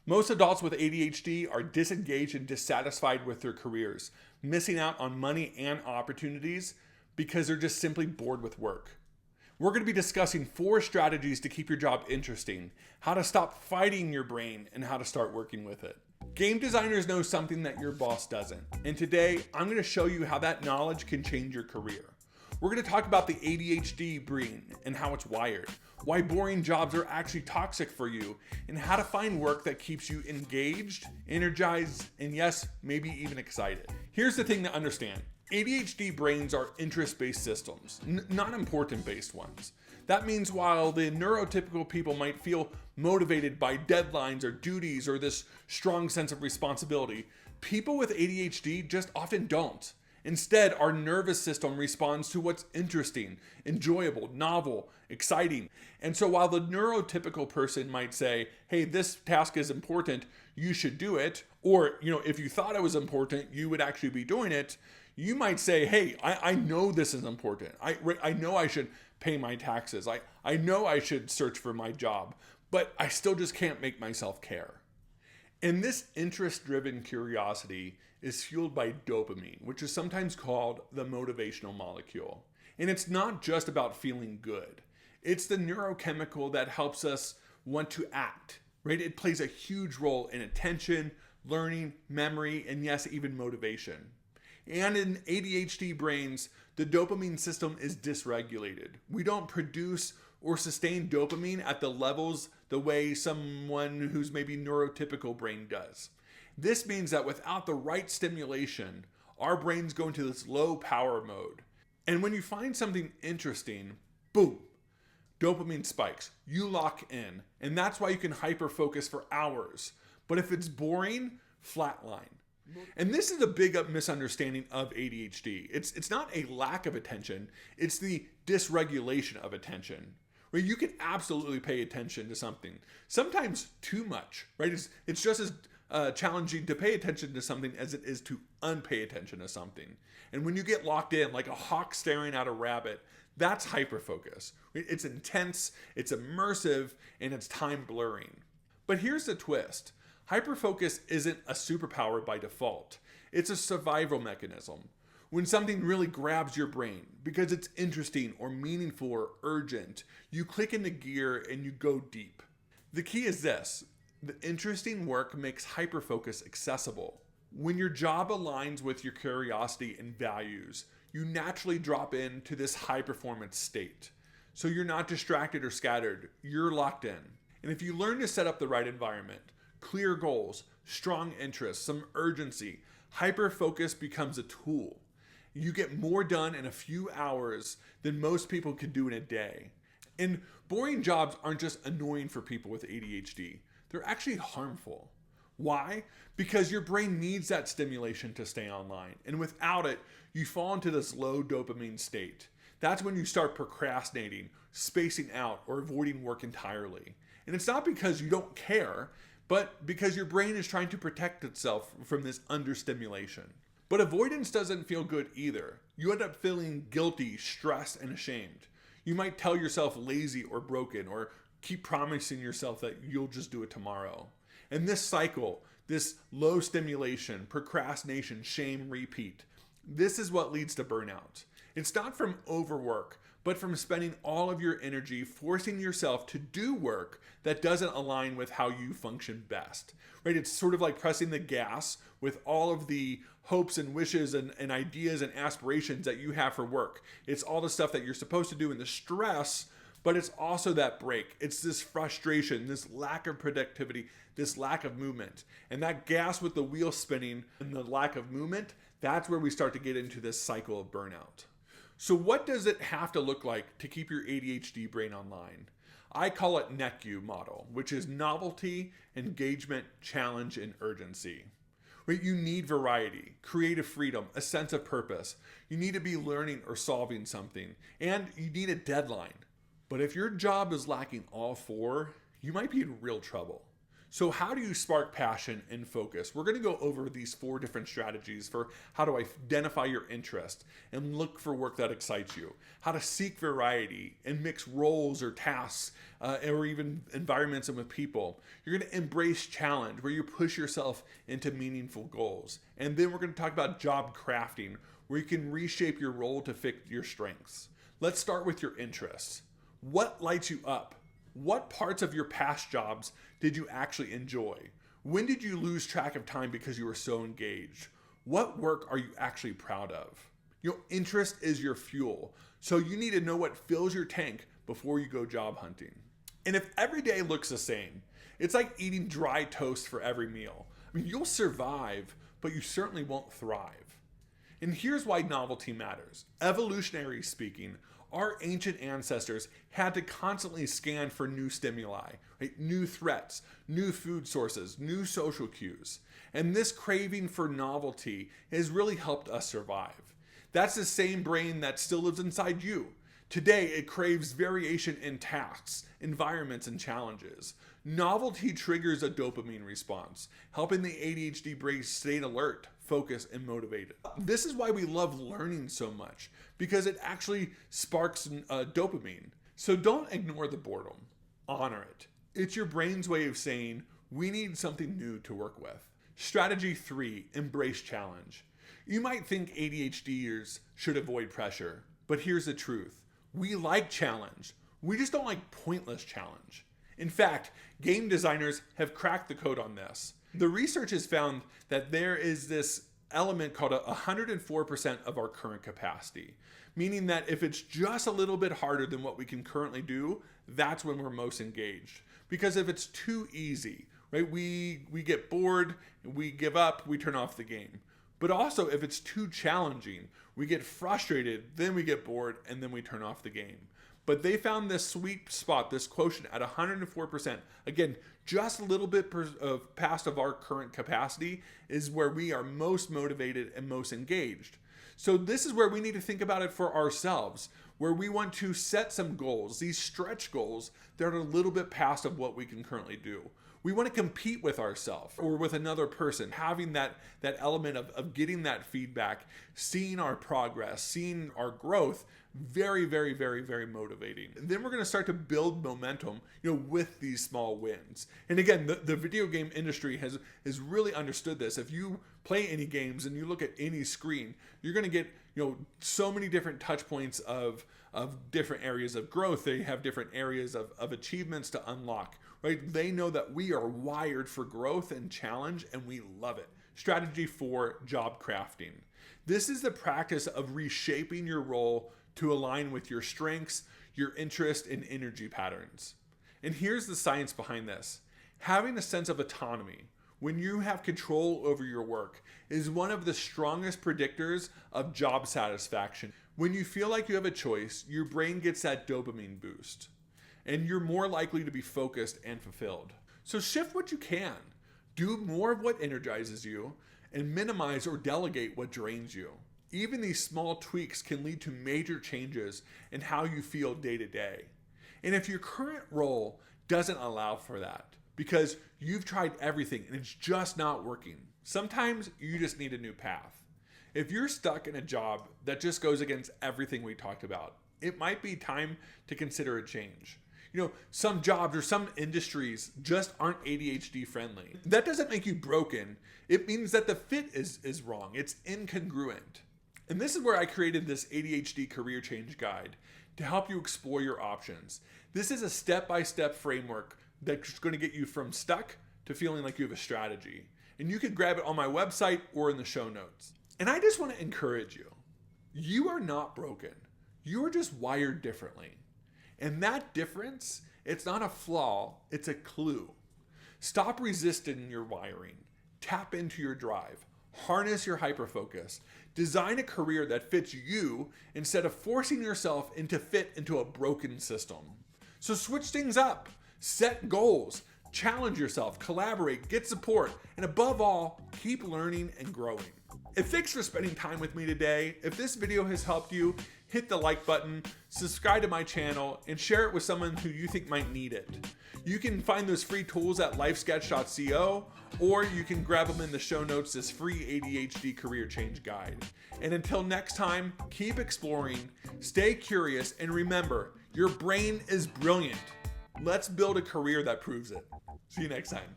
Most adults with ADHD are disengaged and dissatisfied with their careers, missing out on money and opportunities because they're just simply bored with work. We're going to be discussing 4 strategies to keep your job interesting, how to stop fighting your brain, and how to start working with it. Game designers know something that your boss doesn't, and today I'm going to show you how that knowledge can change your career. We're going to talk about the ADHD brain and how it's wired, why boring jobs are actually toxic for you, and how to find work that keeps you engaged, energized, and yes, maybe even excited. Here's the thing to understand. ADHD brains are interest-based systems, not important-based ones. That means while the neurotypical people might feel motivated by deadlines or duties or this strong sense of responsibility, people with ADHD just often don't. Instead, our nervous system responds to what's interesting, enjoyable, novel, exciting. And so while the neurotypical person might say, hey, this task is important, you should do it, or if you thought it was important, you would actually be doing it, you might say, hey, I know this is important. I know I should pay my taxes. I know I should search for my job, but I still just can't make myself care. And this interest-driven curiosity is fueled by dopamine, which is sometimes called the motivational molecule. And it's not just about feeling good. It's the neurochemical that helps us want to act, right? It plays a huge role in attention, learning, memory, and yes, even motivation. And in ADHD brains, the dopamine system is dysregulated. We don't produce or sustain dopamine at the levels the way someone who's maybe neurotypical brain does. This means that without the right stimulation, our brains go into this low power mode. And when you find something interesting, boom, dopamine spikes. You lock in. And that's why you can hyper-focus for hours. But if it's boring, flatline. And this is a big misunderstanding of ADHD. It's not a lack of attention, it's the dysregulation of attention. Where you can absolutely pay attention to something, sometimes too much, right? It's just as challenging to pay attention to something as it is to unpay attention to something. And when you get locked in like a hawk staring at a rabbit, that's hyperfocus. It's intense, it's immersive, and it's time blurring. But here's the twist. Hyperfocus isn't a superpower by default. It's a survival mechanism. When something really grabs your brain because it's interesting or meaningful or urgent, you click into gear and you go deep. The key is this: the interesting work makes hyperfocus accessible. When your job aligns with your curiosity and values, you naturally drop into this high performance state. So you're not distracted or scattered, you're locked in. And if you learn to set up the right environment, clear goals, strong interests, some urgency, hyperfocus becomes a tool. You get more done in a few hours than most people can do in a day. And boring jobs aren't just annoying for people with ADHD. They're actually harmful. Why? Because your brain needs that stimulation to stay online. And without it, you fall into this low dopamine state. That's when you start procrastinating, spacing out, or avoiding work entirely. And it's not because you don't care, but because your brain is trying to protect itself from this understimulation. But avoidance doesn't feel good either. You end up feeling guilty, stressed, and ashamed. You might tell yourself lazy or broken, or keep promising yourself that you'll just do it tomorrow. And this cycle, this low stimulation, procrastination, shame, repeat, this is what leads to burnout. It's not from overwork, but from spending all of your energy forcing yourself to do work that doesn't align with how you function best, right? It's sort of like pressing the gas with all of the hopes and wishes and ideas and aspirations that you have for work. It's all the stuff that you're supposed to do and the stress, but it's also that break. It's this frustration, this lack of productivity, this lack of movement. And that gas with the wheel spinning and the lack of movement, that's where we start to get into this cycle of burnout. So what does it have to look like to keep your ADHD brain online? I call it NECU Model, which is novelty, engagement, challenge, and urgency. Right? You need variety, creative freedom, a sense of purpose. You need to be learning or solving something, and you need a deadline. But if your job is lacking all 4, you might be in real trouble. So how do you spark passion and focus? We're going to go over these 4 different strategies for how to identify your interest and look for work that excites you, how to seek variety and mix roles or tasks or even environments and with people. You're going to embrace challenge, where you push yourself into meaningful goals. And then we're going to talk about job crafting, where you can reshape your role to fit your strengths. Let's start with your interests. What lights you up? What parts of your past jobs did you actually enjoy? When did you lose track of time because you were so engaged? What work are you actually proud of? Your interest is your fuel, so you need to know what fills your tank before you go job hunting. And if every day looks the same, it's like eating dry toast for every meal. I mean, you'll survive, but you certainly won't thrive. And here's why novelty matters. Evolutionary speaking, our ancient ancestors had to constantly scan for new stimuli, right? New threats, new food sources, new social cues. And this craving for novelty has really helped us survive. That's the same brain that still lives inside you. Today, it craves variation in tasks, environments, and challenges. Novelty triggers a dopamine response, helping the ADHD brain stay alert, focused, and motivated. This is why we love learning so much, because it actually sparks dopamine. So don't ignore the boredom. Honor it. It's your brain's way of saying, we need something new to work with. Strategy 3, embrace challenge. You might think ADHDers should avoid pressure, but here's the truth. We like challenge. We just don't like pointless challenge. In fact, game designers have cracked the code on this. The research has found that there is this element called 104% of our current capacity, meaning that if it's just a little bit harder than what we can currently do, that's when we're most engaged. Because if it's too easy, right, we get bored, we give up, we turn off the game. But also if it's too challenging, we get frustrated, then we get bored, and then we turn off the game. But they found this sweet spot, this quotient at 104%. Again, just a little bit past of our current capacity is where we are most motivated and most engaged. So this is where we need to think about it for ourselves, where we want to set some goals, these stretch goals that are a little bit past of what we can currently do. We want to compete with ourselves or with another person, having that element of getting that feedback, seeing our progress, seeing our growth, very, very, very, very motivating. And then we're going to start to build momentum, with these small wins. And again, the video game industry has really understood this. If you play any games and you look at any screen, you're going to get, so many different touch points of different areas of growth. They have different areas of achievements to unlock, right? They know that we are wired for growth and challenge, and we love it. Strategy 4, job crafting. This is the practice of reshaping your role to align with your strengths, your interest, and energy patterns. And here's the science behind this. Having a sense of autonomy, when you have control over your work, is one of the strongest predictors of job satisfaction. When you feel like you have a choice, your brain gets that dopamine boost, and you're more likely to be focused and fulfilled. So shift what you can. Do more of what energizes you, and minimize or delegate what drains you. Even these small tweaks can lead to major changes in how you feel day to day. And if your current role doesn't allow for that, because you've tried everything and it's just not working, sometimes you just need a new path. If you're stuck in a job that just goes against everything we talked about, it might be time to consider a change. Some jobs or some industries just aren't ADHD friendly. That doesn't make you broken. It means that the fit is wrong. It's incongruent. And this is where I created this ADHD Career Change Guide to help you explore your options. This is a step-by-step framework that's going to get you from stuck to feeling like you have a strategy. And you can grab it on my website or in the show notes. And I just want to encourage you. You are not broken. You are just wired differently. And that difference, it's not a flaw, it's a clue. Stop resisting your wiring. Tap into your drive. Harness your hyperfocus. Design a career that fits you instead of forcing yourself to fit into a broken system. So switch things up. Set goals. Challenge yourself. Collaborate. Get support. And above all, keep learning and growing. Thanks for spending time with me today. If this video has helped you, hit the like button, subscribe to my channel, and share it with someone who you think might need it. You can find those free tools at lifesketch.co, or you can grab them in the show notes as free ADHD career change guide. And until next time, keep exploring, stay curious, and remember, your brain is brilliant. Let's build a career that proves it. See you next time.